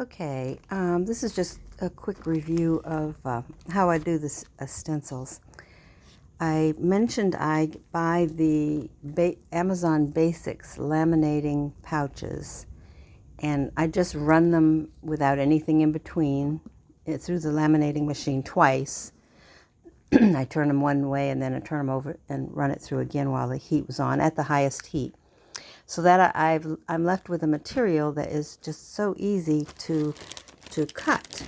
Okay, this is just a quick review of how I do this stencils. I mentioned I buy the Amazon Basics laminating pouches, and I just run them without anything in between through the laminating machine twice. I turn them one way and then I turn them over and run it through again while the heat was on at the highest heat. So that I'm left with a material that is just so easy to cut.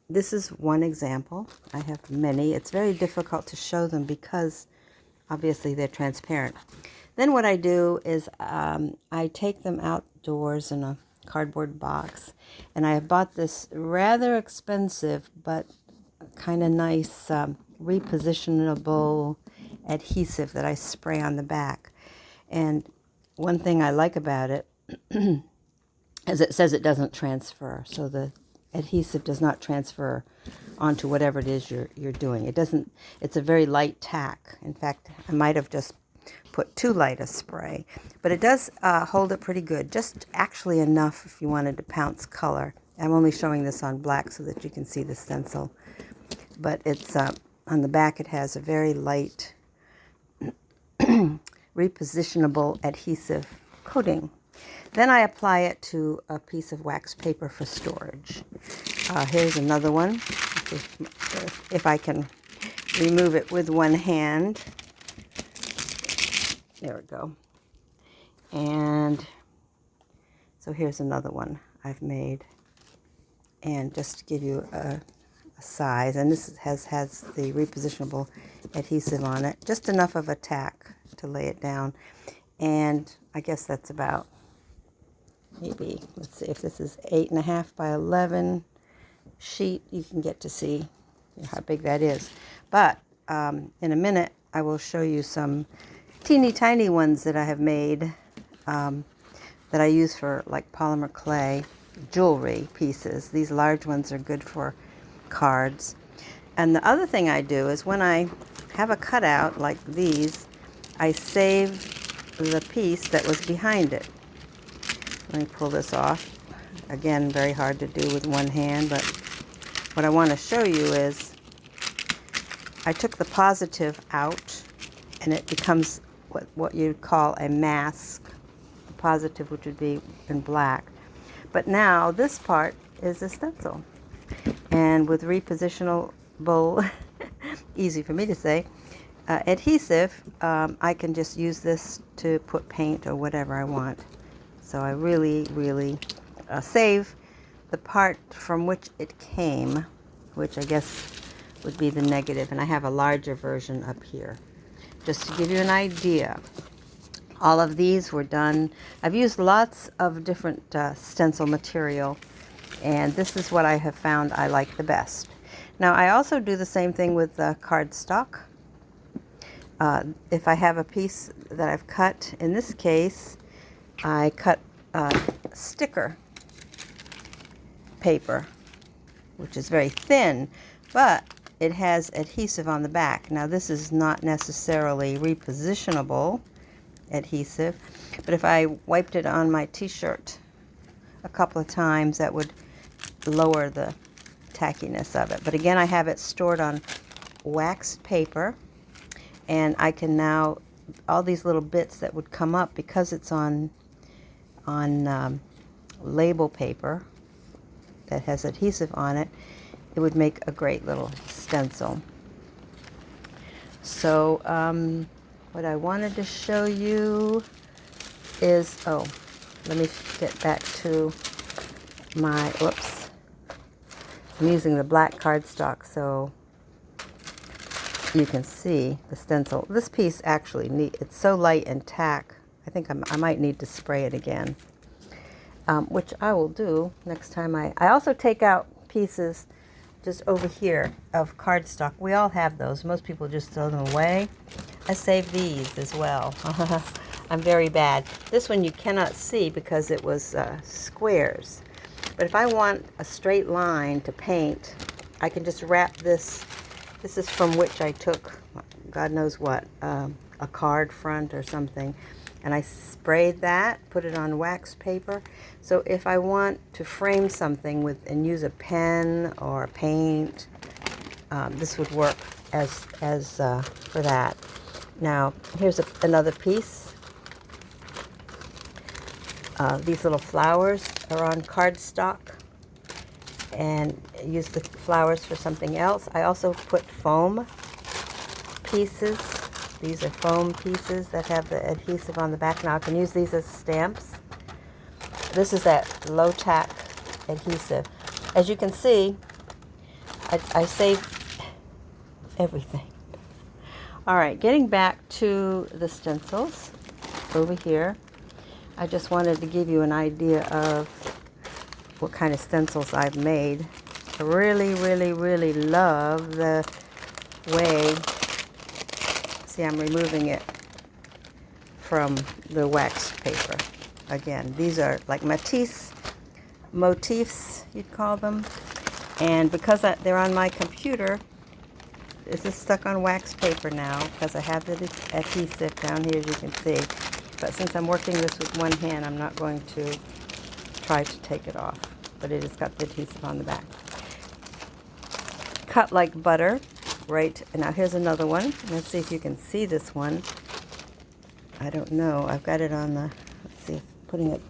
This is one example. I have many. It's very difficult to show them because obviously they're transparent. Then what I do is I take them outdoors in a cardboard box, and I have bought this rather expensive but kind of nice repositionable adhesive that I spray on the back. And one thing I like about it is it says it doesn't transfer. So the adhesive does not transfer onto whatever it is you're doing. It doesn't. It's a very light tack. In fact, I might have just put too light a spray, but it does hold it pretty good. Just actually enough if you wanted to pounce color. I'm only showing this on black so that you can see the stencil. But it's on the back. It has a very light repositionable adhesive coating. Then I apply it to a piece of wax paper for storage. Here's another one, if I can remove it with one hand. There we go. And so here's another one I've made. And just to give you a size, and this has the repositionable adhesive on it, just enough of a tack to lay it down. And I guess that's about maybe, let's see, if this is 8.5 by 11 sheet, you can get to see how big that is. But in a minute I will show you some teeny tiny ones that I have made that I use for like polymer clay jewelry pieces. These large ones are good for cards. And the other thing I do is when I have a cutout like these, I save the piece that was behind it. Let me pull this off. Again, very hard to do with one hand, but what I want to show you is I took the positive out and it becomes what you'd call a mask. The positive, which would be in black. But now this part is a stencil. And with repositionable, easy for me to say, adhesive, I can just use this to put paint or whatever I want. So I really save the part from which it came, which I guess would be the negative. And I have a larger version up here. Just to give you an idea, all of these were done. I've used lots of different stencil material, and this is what I have found I like the best. Now I also do the same thing with cardstock. If I have a piece that I've cut, in this case, I cut sticker paper, which is very thin, but it has adhesive on the back. Now this is not necessarily repositionable adhesive, but if I wiped it on my t-shirt a couple of times, that would lower the tackiness of it. But again, I have it stored on waxed paper, and I can now, all these little bits that would come up because it's on label paper that has adhesive on it, it would make a great little stencil. So what I wanted to show you is, let me get back to my, whoops, I'm using the black cardstock so you can see the stencil. This piece actually it's so light and tack, I think I might need to spray it again, which I will do next time. I also take out pieces just over here of cardstock. We all have those. Most people just throw them away. I save these as well. I'm very bad. This one you cannot see because it was squares. But if I want a straight line to paint, I can just wrap this. This is from which I took, God knows what, a card front or something. and I sprayed that, put it on wax paper. So if I want to frame something with and use a pen or paint, this would work as for that. Now here's another piece. These little flowers are on cardstock, and use the flowers for something else. I also put foam pieces. These are foam pieces that have the adhesive on the back. Now I can use these as stamps. This is that low-tack adhesive. As you can see, I saved everything. All right, getting back to the stencils over here, I just wanted to give you an idea of what kind of stencils I've made. I really, really, really love the way, see, I'm removing it from the wax paper. Again, these are like Matisse motifs, you'd call them. And because they're on my computer, this is stuck on wax paper now because I have the adhesive down here, as you can see. But since I'm working this with one hand, I'm not going to try to take it off. But it has got the adhesive on the back. Cut like butter, right? And now here's another one. Let's see if you can see this one. I don't know. I've got it on the, let's see, putting it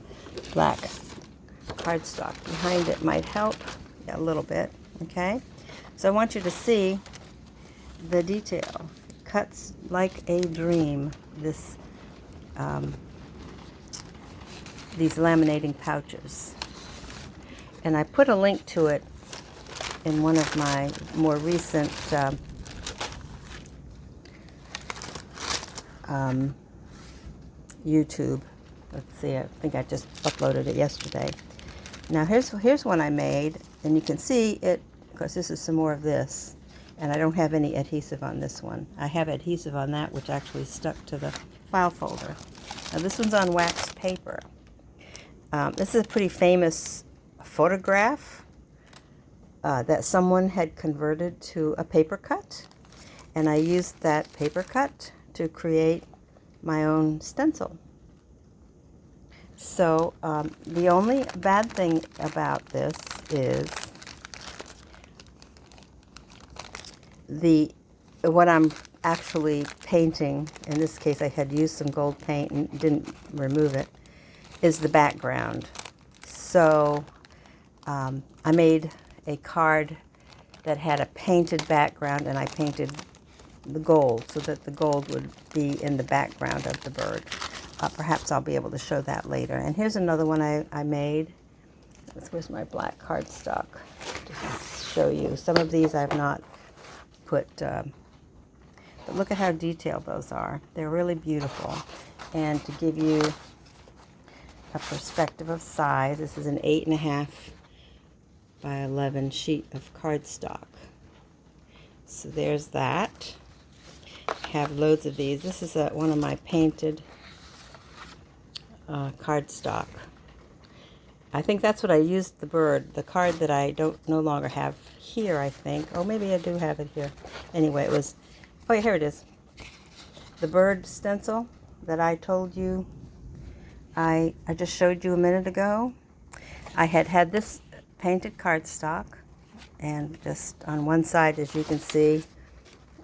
black cardstock behind it might help. Yeah, a little bit, okay? So I want you to see the detail. Cuts like a dream, this these laminating pouches. And I put a link to it in one of my more recent YouTube. Let's see, I think I just uploaded it yesterday. Now here's one I made, and you can see it, because this is some more of this, and I don't have any adhesive on this one. I have adhesive on that, which actually stuck to the file folder. Now this one's on wax paper. This is a pretty famous photograph that someone had converted to a paper cut, and I used that paper cut to create my own stencil. So the only bad thing about this is what I'm actually painting. In this case, I had used some gold paint and didn't remove it, is the background. So I made a card that had a painted background, and I painted the gold so that the gold would be in the background of the bird. Perhaps I'll be able to show that later. And here's another one I made. Where's my black cardstock? Just to show you. Some of these I've not put, but look at how detailed those are. They're really beautiful. And to give you a perspective of size, this is an 8.5 by 11 sheet of cardstock. So there's that. I have loads of these. This is one of my painted cardstock. I think that's what I used the bird, the card that I no longer have here, I think. Oh, maybe I do have it here. Anyway, it was, oh yeah, here it is. The bird stencil that I told you, I just showed you a minute ago. I had this painted cardstock, and just on one side, as you can see,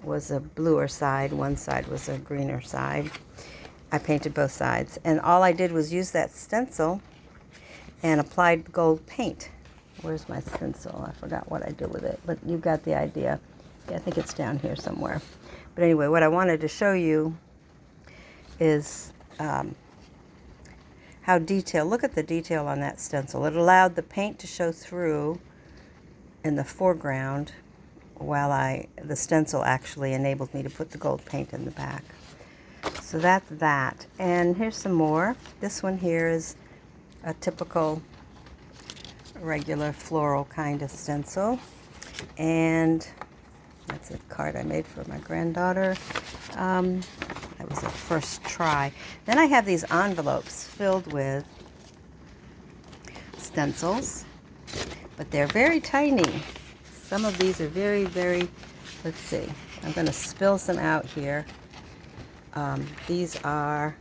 was a bluer side, one side was a greener side. I painted both sides, and all I did was use that stencil and applied gold paint. Where's my stencil? I forgot what I did with it, but you got the idea. Yeah, I think it's down here somewhere. But anyway, what I wanted to show you is how detailed, look at the detail on that stencil. It allowed the paint to show through in the foreground, while the stencil actually enabled me to put the gold paint in the back. So that's that. And here's some more. This one here is a typical regular floral kind of stencil. And that's a card I made for my granddaughter. That was the first try. Then I have these envelopes filled with stencils, but they're very tiny. Some of these are very, very, let's see. I'm going to spill some out here. These are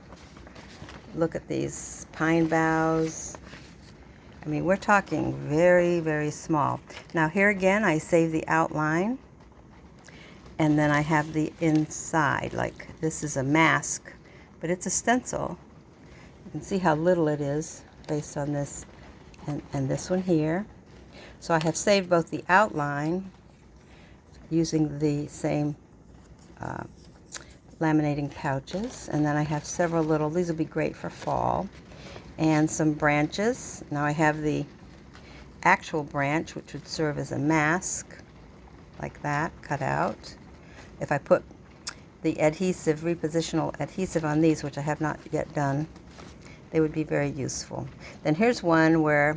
Look at these pine boughs. I mean, we're talking very, very small. Now here again, I save the outline, and then I have the inside. Like, this is a mask, but it's a stencil. You can see how little it is based on this and this one here. So I have saved both the outline using the same laminating pouches, and then I have several little, these will be great for fall, and some branches. Now I have the actual branch, which would serve as a mask, like that, cut out. If I put the adhesive, repositional adhesive on these, which I have not yet done, they would be very useful. Then here's one where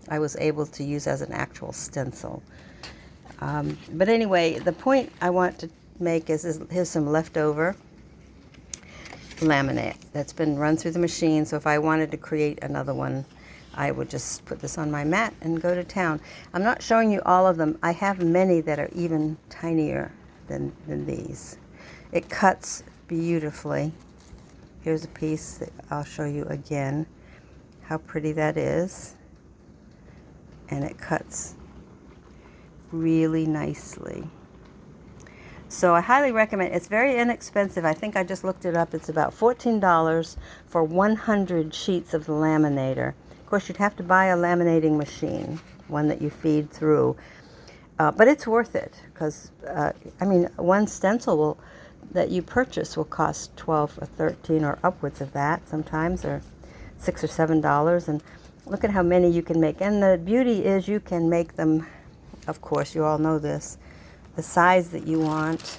I was able to use as an actual stencil. But anyway, the point I want to make is here's some leftover laminate that's been run through the machine. So if I wanted to create another one, I would just put this on my mat and go to town. I'm not showing you all of them. I have many that are even tinier than these. It cuts beautifully. Here's a piece that I'll show you again, how pretty that is. And it cuts really nicely. So I highly recommend. It's very inexpensive. I think I just looked it up. It's about $14 for 100 sheets of the laminator. Of course, you'd have to buy a laminating machine, one that you feed through. But it's worth it because, I mean, one stencil that you purchase will cost $12 or $13 or upwards of that sometimes, or $6 or $7. And look at how many you can make. And the beauty is you can make them, of course, you all know this, the size that you want.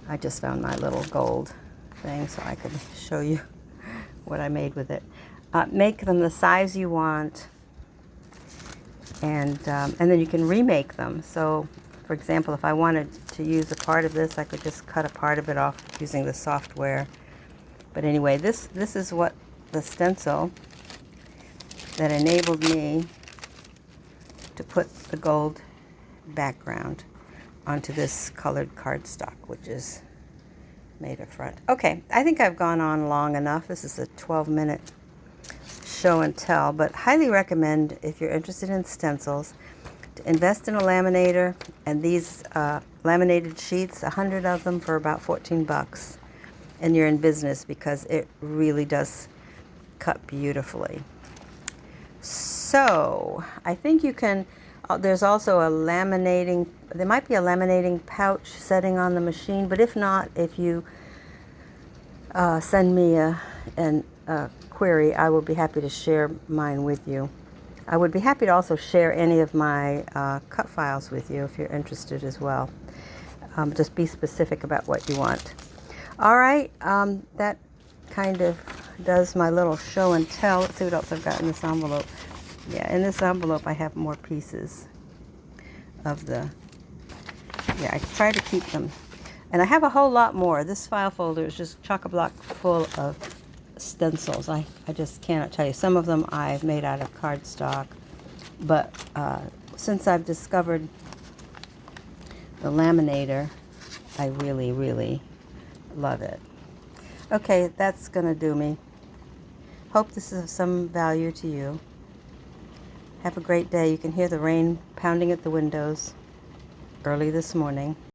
I just found my little gold thing so I could show you what I made with it. Make them the size you want, and then you can remake them. So, for example, if I wanted to use a part of this, I could just cut a part of it off using the software. But anyway, this is what the stencil that enabled me to put the gold background onto this colored cardstock, which is made up front. Okay, I think I've gone on long enough. This is a 12-minute show and tell, but highly recommend, if you're interested in stencils, to invest in a laminator and these laminated sheets, 100 of them for about 14 bucks, and you're in business, because it really does cut beautifully. So I think you can, there's also a laminating, there might be a laminating pouch setting on the machine, but if not, if you send me a query, I will be happy to share mine with you. I would be happy to also share any of my cut files with you if you're interested as well. Just be specific about what you want. All right, that kind of does my little show and tell. Let's see what else I've got in this envelope. Yeah, in this envelope I have more pieces of the, yeah, I try to keep them. And I have a whole lot more. This file folder is just chock-a-block full of stencils. I just cannot tell you. Some of them I've made out of cardstock, but since I've discovered the laminator, I really, really love it. Okay, that's gonna do me. Hope this is of some value to you. Have a great day. You can hear the rain pounding at the windows early this morning.